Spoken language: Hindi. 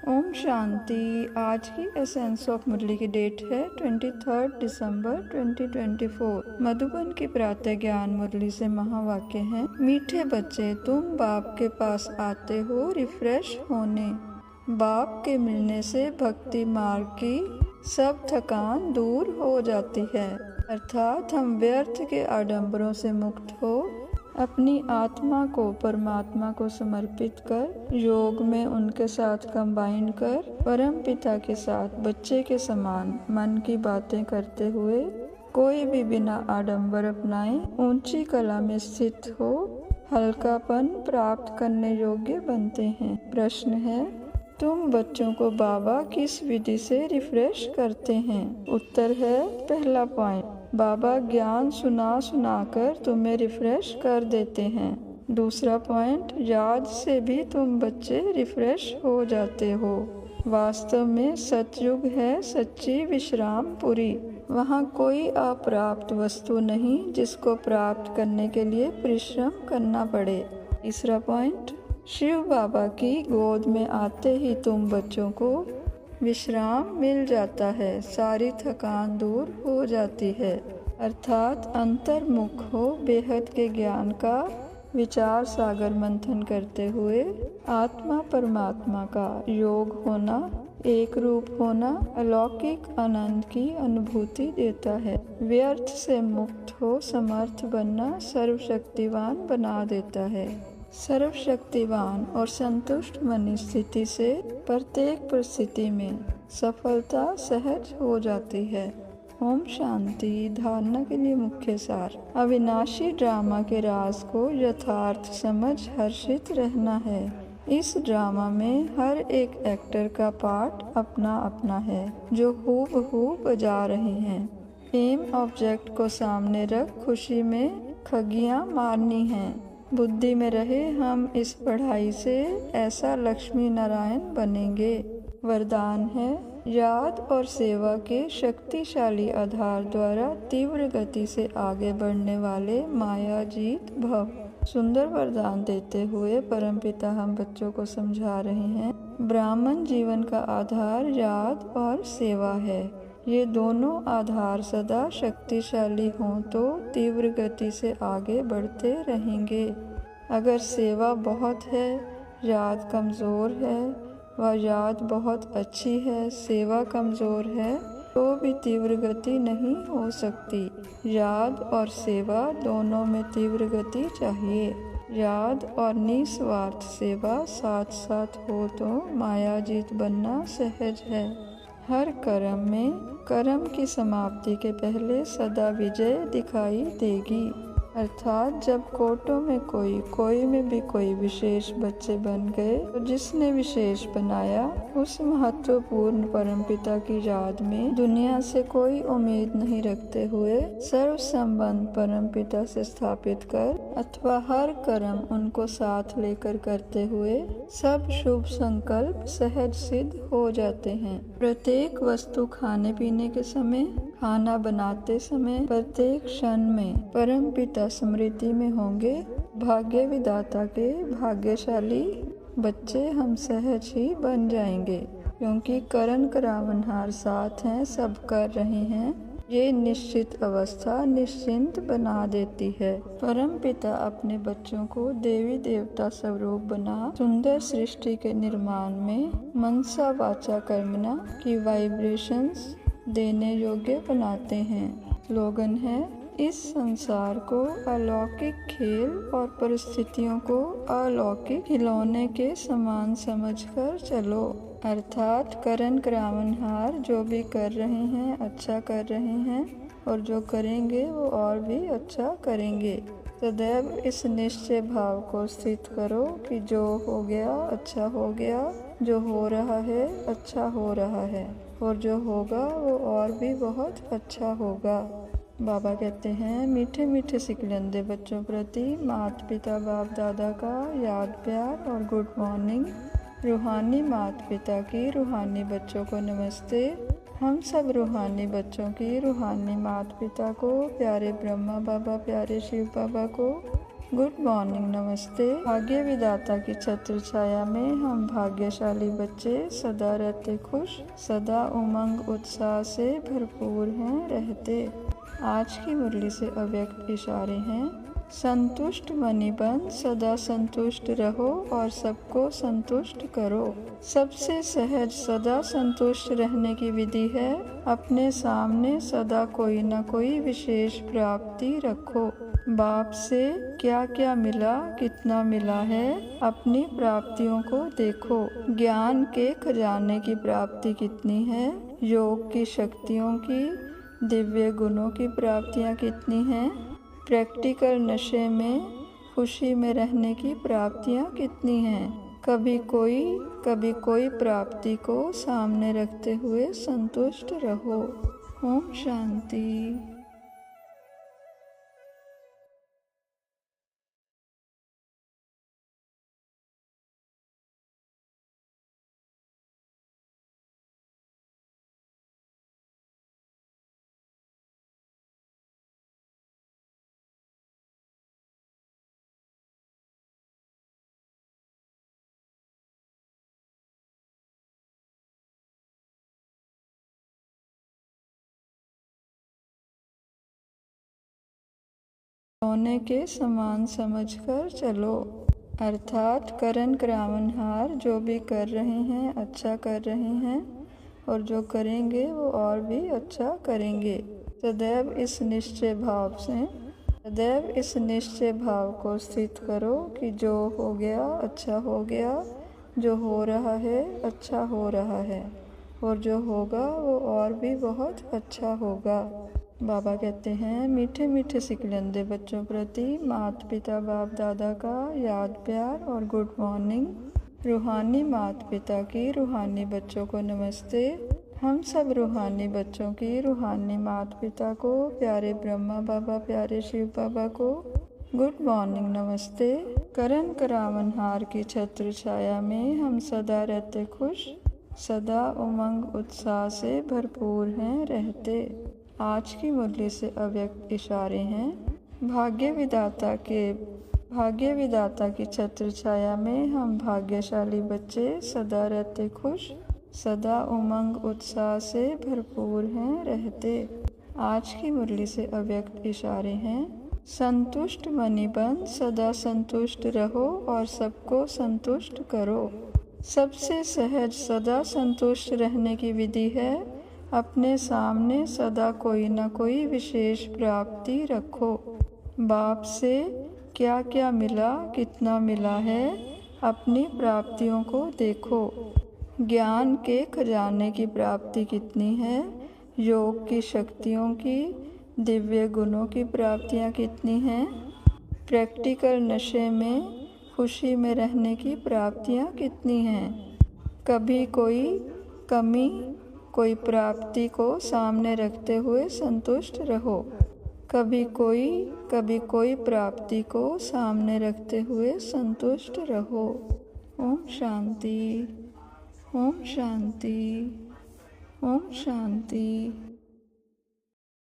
ओम शांति। आज की एसेंस ऑफ मुरली की डेट है 23 दिसंबर 2024। मधुबन की प्रातः ज्ञान मुरली से महावाक्य है। मीठे बच्चे, तुम बाप के पास आते हो रिफ्रेश होने। बाप के मिलने से भक्ति मार्ग की सब थकान दूर हो जाती है, अर्थात हम व्यर्थ के आडंबरों से मुक्त हो अपनी आत्मा को परमात्मा को समर्पित कर योग में उनके साथ कंबाइन कर परम पिता के साथ बच्चे के समान मन की बातें करते हुए कोई भी बिना आडंबर अपनाए ऊंची कला में स्थित हो हल्कापन प्राप्त करने योग्य बनते हैं। प्रश्न है, तुम बच्चों को बाबा किस विधि से रिफ्रेश करते हैं? उत्तर है, पहला पॉइंट, बाबा ज्ञान सुना कर तुम्हें रिफ्रेश कर देते हैं। दूसरा पॉइंट, याद से भी तुम बच्चे रिफ्रेश हो जाते हो। वास्तव में सतयुग है सच्ची विश्रामपुरी। वहाँ कोई अप्राप्त वस्तु नहीं जिसको प्राप्त करने के लिए परिश्रम करना पड़े। तीसरा पॉइंट, शिव बाबा की गोद में आते ही तुम बच्चों को विश्राम मिल जाता है, सारी थकान दूर हो जाती है, अर्थात अंतर्मुख हो बेहद के ज्ञान का विचार सागर मंथन करते हुए आत्मा परमात्मा का योग होना, एक रूप होना अलौकिक आनंद की अनुभूति देता है। व्यर्थ से मुक्त हो समर्थ बनना सर्वशक्तिवान बना देता है। सर्वशक्तिवान और संतुष्ट मन स्थिति से प्रत्येक परिस्थिति में सफलता सहज हो जाती है। ओम शांति। धारणा के लिए मुख्य सार, अविनाशी ड्रामा के राज को यथार्थ समझ हर्षित रहना है। इस ड्रामा में हर एक एक्टर का पार्ट अपना अपना है जो हूबहू बजा रहे हैं। एम ऑब्जेक्ट को सामने रख खुशी में खगियां मारनी हैं। बुद्धि में रहे हम इस पढ़ाई से ऐसा लक्ष्मी नारायण बनेंगे। वरदान है, याद और सेवा के शक्तिशाली आधार द्वारा तीव्र गति से आगे बढ़ने वाले माया जीत भव। सुंदर वरदान देते हुए परमपिता हम बच्चों को समझा रहे हैं, ब्राह्मण जीवन का आधार याद और सेवा है। ये दोनों आधार सदा शक्तिशाली हों तो तीव्र गति से आगे बढ़ते रहेंगे। अगर सेवा बहुत है, याद कमज़ोर है, व याद बहुत अच्छी है, सेवा कमज़ोर है, तो भी तीव्र गति नहीं हो सकती। याद और सेवा दोनों में तीव्र गति चाहिए। याद और निस्वार्थ सेवा साथ साथ हो तो मायाजीत बनना सहज है। हर कर्म में कर्म की समाप्ति के पहले सदा विजय दिखाई देगी, अर्थात जब कोटों में कोई में भी कोई विशेष बच्चे बन गए तो जिसने विशेष बनाया उस महत्वपूर्ण परमपिता की याद में दुनिया से कोई उम्मीद नहीं रखते हुए सर्व संबंध परमपिता से स्थापित कर अथवा हर कर्म उनको साथ लेकर करते हुए सब शुभ संकल्प सहज सिद्ध हो जाते हैं। प्रत्येक वस्तु खाने पीने के समय, खाना बनाते समय, प्रत्येक क्षण में परमपिता स्मृति में होंगे। भाग्य विधाता के भाग्यशाली बच्चे हम सहज ही बन जाएंगे, क्योंकि करण करावनहार साथ हैं, सब कर रहे हैं। ये निश्चित अवस्था निश्चिंत बना देती है। परम पिता अपने बच्चों को देवी देवता स्वरूप बना सुंदर सृष्टि के निर्माण में मनसा वाचा कर्मणा की वाइब्रेशंस देने योग्य बनाते हैं। स्लोगन है, इस संसार को अलौकिक खेल और परिस्थितियों को अलौकिक खिलौने के समान समझकर चलो, अर्थात करण करावनहार जो भी कर रहे हैं अच्छा कर रहे हैं और जो करेंगे वो और भी अच्छा करेंगे। सदैव इस निश्चय भाव को स्थित करो कि जो हो गया अच्छा हो गया, जो हो रहा है अच्छा हो रहा है और जो होगा वो और भी बहुत अच्छा होगा। बाबा कहते हैं, मीठे मीठे सिकलंदे बच्चों प्रति माता पिता बाप दादा का याद प्यार और गुड मॉर्निंग। रूहानी माता पिता की रूहानी बच्चों को नमस्ते। हम सब रूहानी बच्चों की रूहानी माता पिता को, प्यारे ब्रह्मा बाबा, प्यारे शिव बाबा को गुड मॉर्निंग, नमस्ते। भाग्य विधाता की छत्र छाया में हम भाग्यशाली बच्चे सदा रहते खुश, सदा उमंग उत्साह से भरपूर हैं रहते। आज की मुरली से अव्यक्त इशारे हैं। संतुष्ट मनी बन सदा संतुष्ट रहो और सबको संतुष्ट करो। सबसे सहज सदा संतुष्ट रहने की विधि है अपने सामने सदा कोई न कोई विशेष प्राप्ति रखो। बाप से क्या क्या मिला, कितना मिला है, अपनी प्राप्तियों को देखो। ज्ञान के खजाने की प्राप्ति कितनी है, योग की शक्तियों की, दिव्य गुणों की प्राप्तियां कितनी हैं, प्रैक्टिकल नशे में खुशी में रहने की प्राप्तियां कितनी हैं। कभी कोई प्राप्ति को सामने रखते हुए संतुष्ट रहो। ओम शांति। सोने के समान समझकर चलो, अर्थात करण करावनहार जो भी कर रहे हैं अच्छा कर रहे हैं और जो करेंगे वो और भी अच्छा करेंगे। सदैव इस निश्चय भाव को स्थित करो कि जो हो गया अच्छा हो गया, जो हो रहा है अच्छा हो रहा है और जो होगा वो और भी बहुत अच्छा होगा। बाबा कहते हैं, मीठे मीठे सिकलंदे बच्चों प्रति माता पिता बाप दादा का याद प्यार और गुड मॉर्निंग। रूहानी माता पिता की रूहानी बच्चों को नमस्ते। हम सब रूहानी बच्चों की रूहानी माता पिता को, प्यारे ब्रह्मा बाबा, प्यारे शिव बाबा को गुड मॉर्निंग, नमस्ते। करण करावनहार की छत्र छाया में हम सदा रहते खुश, सदा उमंग उत्साह से भरपूर हैं रहते। आज की मुरली से अव्यक्त इशारे हैं। भाग्य विधाता की छत्र छाया में हम भाग्यशाली बच्चे सदा रहते खुश, सदा उमंग उत्साह से भरपूर हैं रहते। आज की मुरली से अव्यक्त इशारे हैं। संतुष्ट मनी बन सदा संतुष्ट रहो और सबको संतुष्ट करो। सबसे सहज सदा संतुष्ट रहने की विधि है अपने सामने सदा कोई न कोई विशेष प्राप्ति रखो। बाप से क्या क्या मिला, कितना मिला है, अपनी प्राप्तियों को देखो। ज्ञान के खजाने की प्राप्ति कितनी है, योग की शक्तियों की, दिव्य गुणों की प्राप्तियां कितनी हैं, प्रैक्टिकल नशे में खुशी में रहने की प्राप्तियां कितनी हैं। कभी कोई प्राप्ति को सामने रखते हुए संतुष्ट रहो। कभी कोई प्राप्ति को सामने रखते हुए संतुष्ट रहो। ओम शांति, ओम शांति, ओम शांति।